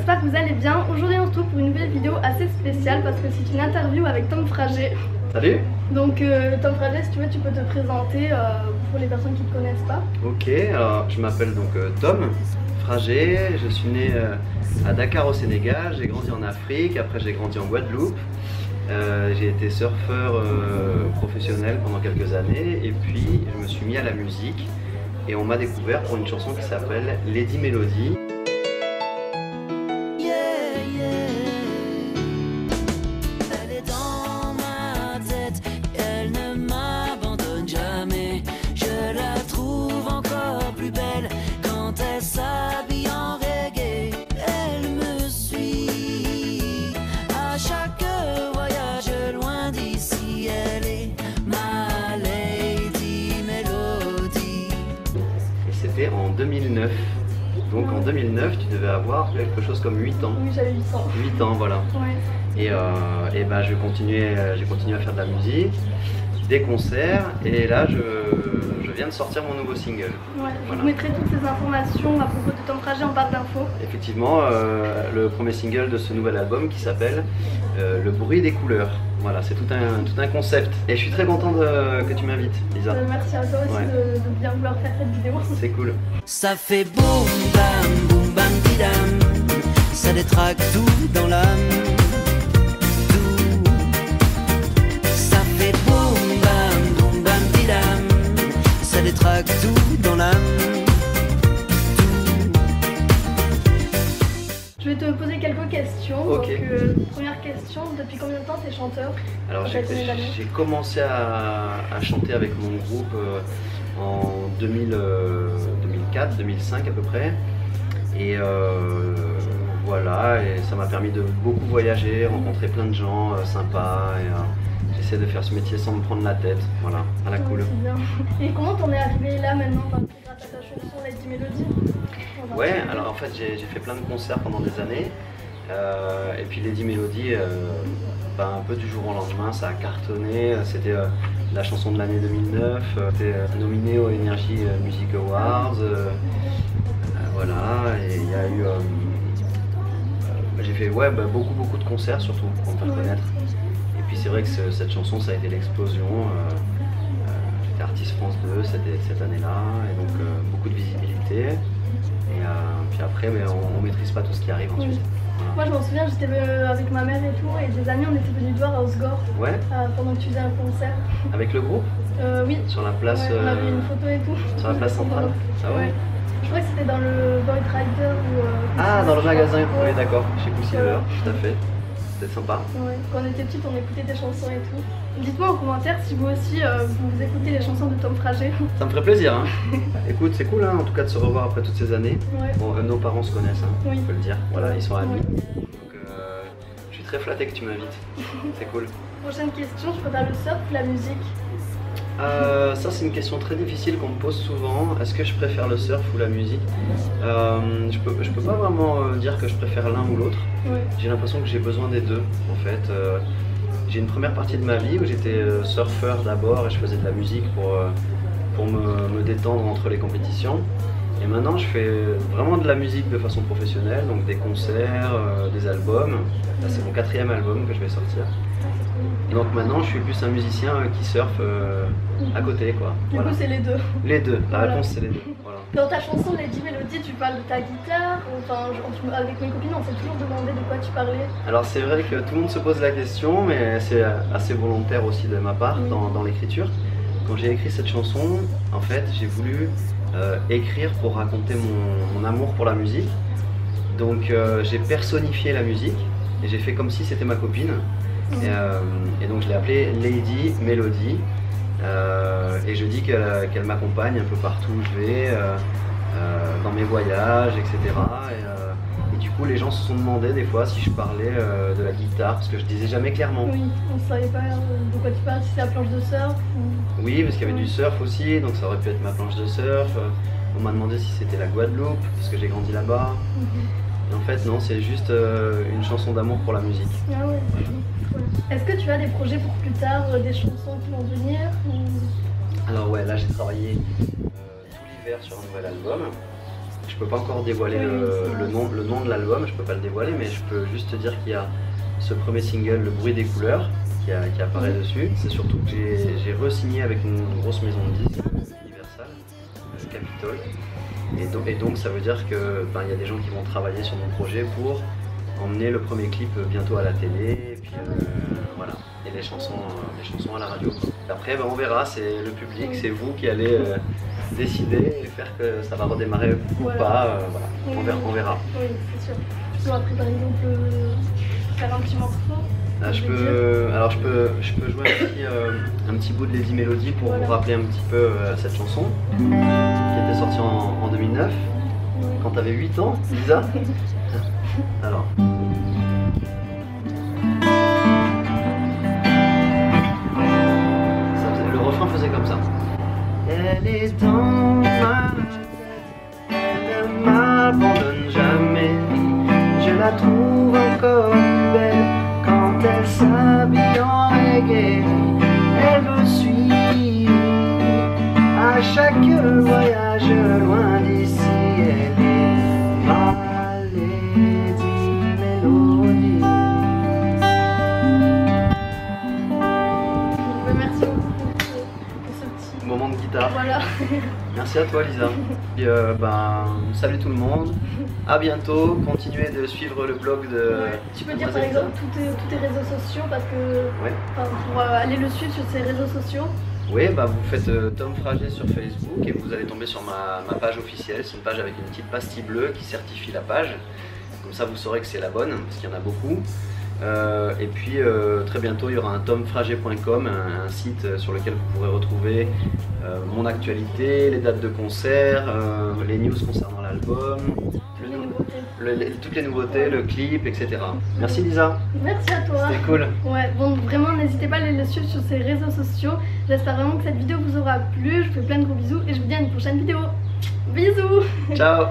j'espère que vous allez bien. Aujourd'hui on se retrouve pour une nouvelle vidéo assez spéciale parce que c'est une interview avec Tom Frager. Salut. Donc Tom Frager, si tu veux, tu peux te présenter pour les personnes qui ne te connaissent pas. Ok, alors je m'appelle donc Tom Frager, je suis né à Dakar au Sénégal, j'ai grandi en Afrique, après j'ai grandi en Guadeloupe. J'ai été surfeur professionnel pendant quelques années et puis je me suis mis à la musique et on m'a découvert pour une chanson qui s'appelle Lady Melody. C'était en 2009. Donc en 2009, tu devais avoir quelque chose comme 8 ans. Oui, j'avais 8 ans. 8 ans, voilà. Ouais. Et ben, j'ai continué à faire de la musique, des concerts, et là je viens de sortir mon nouveau single. Ouais, voilà. Je vous mettrai toutes ces informations à propos de Tom Frager en barre d'infos. Effectivement, le premier single de ce nouvel album qui s'appelle Le bruit des couleurs. Voilà, c'est tout un concept. Et je suis très contente que tu m'invites, Lisa. Merci à toi aussi de bien vouloir faire cette vidéo. C'est cool. Ça fait boum bam bidam, ça détraque tout dans l'âme. Tout. Ça fait boum bam bidam, ça détraque tout dans l'âme. Je vais te poser quelques questions. Okay. Donc, première question, depuis combien de temps tu es chanteur? Alors j'ai commencé à chanter avec mon groupe en 2004, 2005 à peu près. Et voilà, et ça m'a permis de beaucoup voyager, rencontrer plein de gens sympas. Et j'essaie de faire ce métier sans me prendre la tête, voilà, à la cool. C'est bien. Et comment t'en es arrivé là maintenant, grâce à ta chanson Lady Melody? Ouais, alors en fait j'ai fait plein de concerts pendant des années. Et puis Lady Melody, un peu du jour au lendemain, ça a cartonné. C'était la chanson de l'année 2009, c'était nominé au Energy Music Awards. Voilà, et il y a eu... j'ai fait beaucoup de concerts surtout pour me faire connaître. Et puis c'est vrai que cette chanson, ça a été l'explosion. J'étais artiste France 2 cette année-là, et donc beaucoup de visibilité. Et puis après, mais on maîtrise pas tout ce qui arrive ensuite. Voilà. Moi je m'en souviens, j'étais avec ma mère et tout, et des amis on était venus te voir à Osgore pendant que tu faisais un concert. Avec le groupe? Oui. Sur la place. On avait une photo et tout. Sur la place centrale. Ah ouais. Je crois que c'était dans le Void Rider ou. Dans le magasin, oui d'accord, chez Coussilver, tout à fait. C'était sympa. Ouais. Quand on était petite, on écoutait des chansons et tout. Dites-moi en commentaire si vous aussi vous écoutez les chansons de Tom Frager. Ça me ferait plaisir. Hein. Écoute, c'est cool en tout cas de se revoir après toutes ces années. Ouais. Bon, nos parents se connaissent, on peut le dire. Voilà, ils sont amis. Ouais. Donc je suis très flatté que tu m'invites. C'est cool. Prochaine question, je préfère le surf ou la musique? Ça c'est une question très difficile qu'on me pose souvent. Est-ce que je préfère le surf ou la musique? Je peux pas vraiment dire que je préfère l'un ou l'autre. J'ai l'impression que j'ai besoin des deux en fait. J'ai une première partie de ma vie où j'étais surfeur d'abord et je faisais de la musique pour me détendre entre les compétitions. Et maintenant je fais vraiment de la musique de façon professionnelle, donc des concerts, des albums. Là c'est mon 4e album que je vais sortir. Et donc maintenant je suis plus un musicien qui surfe à côté quoi. Du coup c'est les deux. Les deux, la réponse c'est les deux. Voilà. Dans ta chanson Lady Melody, tu parles de ta guitare, avec mes copines on s'est toujours demandé de quoi tu parlais. Alors c'est vrai que tout le monde se pose la question, mais c'est assez volontaire aussi de ma part dans l'écriture. Quand j'ai écrit cette chanson, en fait j'ai voulu écrire pour raconter mon amour pour la musique. Donc j'ai personnifié la musique et j'ai fait comme si c'était ma copine. Et donc je l'ai appelée Lady Melody. Et je dis qu'elle m'accompagne un peu partout où je vais, dans mes voyages, etc. Et du coup les gens se sont demandé des fois si je parlais de la guitare, parce que je disais jamais clairement. Oui, on ne savait pas de quoi tu parles, si c'est la planche de surf ou... Oui, parce qu'il y avait du surf aussi, donc ça aurait pu être ma planche de surf. On m'a demandé si c'était la Guadeloupe, parce que j'ai grandi là-bas. Et en fait non, c'est juste une chanson d'amour pour la musique. Ah ouais. Est-ce que tu as des projets pour plus tard, des chansons qui vont venir ou... Alors ouais, là j'ai travaillé tout l'hiver sur un nouvel album. Je peux pas encore dévoiler le nom de l'album, je peux pas le dévoiler, mais je peux juste te dire qu'il y a ce premier single, Le bruit des couleurs, qui apparaît dessus. C'est surtout que j'ai re-signé avec une grosse maison de disques, Universal, Capitol. Et donc ça veut dire que y a des gens qui vont travailler sur mon projet pour emmener le premier clip bientôt à la télé, et puis voilà, et les chansons à la radio. Après on verra, c'est le public, c'est vous qui allez décider et faire que ça va redémarrer ou pas, voilà. On verra. Oui, c'est sûr. Tu dois après par exemple faire un petit morceau. Je peux jouer un petit bout de Lady Melody pour vous rappeler un petit peu cette chanson qui était sortie en 2009, quand tu avais 8 ans, Lisa. Alors. Le refrain faisait comme ça. Elle est dans ma tête, elle ne m'abandonne jamais, je la trouve encore belle quand elle s'habille en reggae. Elle me suit à chaque voyage loin d'ici, elle est ma Lady Melody. Merci beaucoup pour ce petit moment de guitare. Voilà. Merci à toi Lisa. Et salut tout le monde. À bientôt. Continuez de suivre le blog de. Ouais. Tu peux dire par exemple tous tes réseaux sociaux parce que pour aller le suivre sur ses réseaux sociaux. Oui, vous faites Tom Frager sur Facebook et vous allez tomber sur ma page officielle. C'est une page avec une petite pastille bleue qui certifie la page. Comme ça vous saurez que c'est la bonne parce qu'il y en a beaucoup. Et puis très bientôt il y aura un tomfrager.com, un site sur lequel vous pourrez retrouver mon actualité, les dates de concert, les news concernant l'album, toutes les nouveautés, le clip, etc. Merci Lisa. Merci à toi. C'était cool. Ouais, bon vraiment n'hésitez pas à aller le suivre sur ses réseaux sociaux. J'espère vraiment que cette vidéo vous aura plu. Je vous fais plein de gros bisous et je vous dis à une prochaine vidéo. Bisous. Ciao.